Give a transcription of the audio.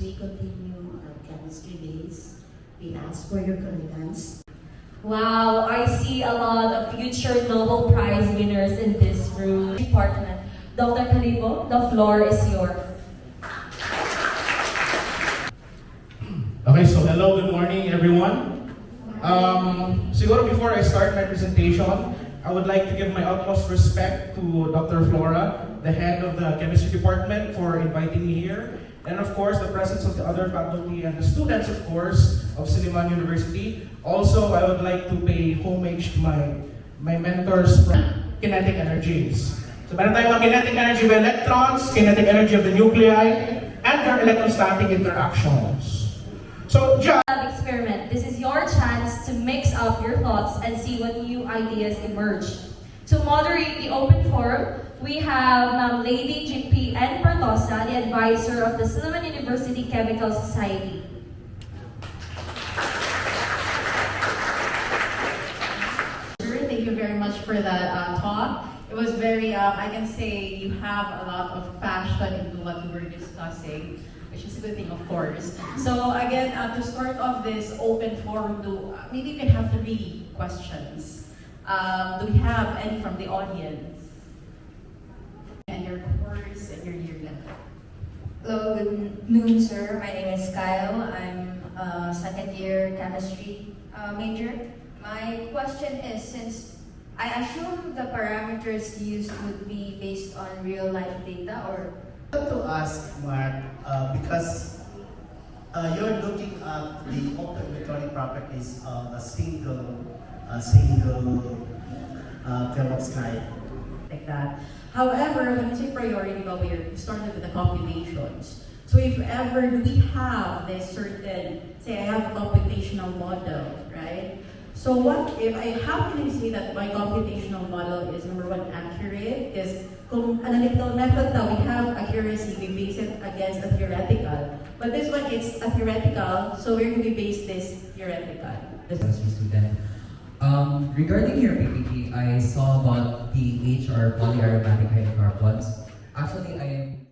we continue our chemistry days, we ask for your guidance. Wow, I see a lot of future Nobel Prize winners in this room. Department. Dr. Calibo, the floor is yours. Okay, so hello, good morning everyone. Siguro before I start my presentation, I would like to give my utmost respect to Dr. Flora, the head of the chemistry department, for inviting me here. And of course, the presence of the other faculty and the students, of course, of Silliman University. Also, I would like to pay homage to my mentors from kinetic energies. So meron tayong mga kinetic energy of electrons, kinetic energy of the nuclei, and their electrostatic interactions. So, Experiment. This is your chance to mix up your thoughts and see what new ideas emerge. To moderate the open forum, we have Ma'am Lady G.P. N. Pertosa, the advisor of the Silliman University Chemical Society. Thank you very much for that talk. It was very, I can say you have a lot of passion into what we were discussing, which is a good thing, of course. So again, to start off this open forum, maybe you can have 3 questions. Do we have any from the audience? And your course and your year level. Hello, good noon, sir. My name is Kyle. I'm a second year chemistry major. My question is, since I assume the parameters used would be based on real life data, or I want to ask Mark, because you're looking at the open electronic properties of a single peroxide. Like that. However, when you say priority, we started with the computations. So if ever we have this certain, say I have a computational model, right? So how can I say that my computational model is number 1, accurate? Because kung analytical method now, we have accuracy, we base it against a theoretical. But this one, it's a theoretical, so we're going to base this theoretical. Student. Regarding your PPT, I saw about the HR polyaromatic hydrocarbons. Actually, I am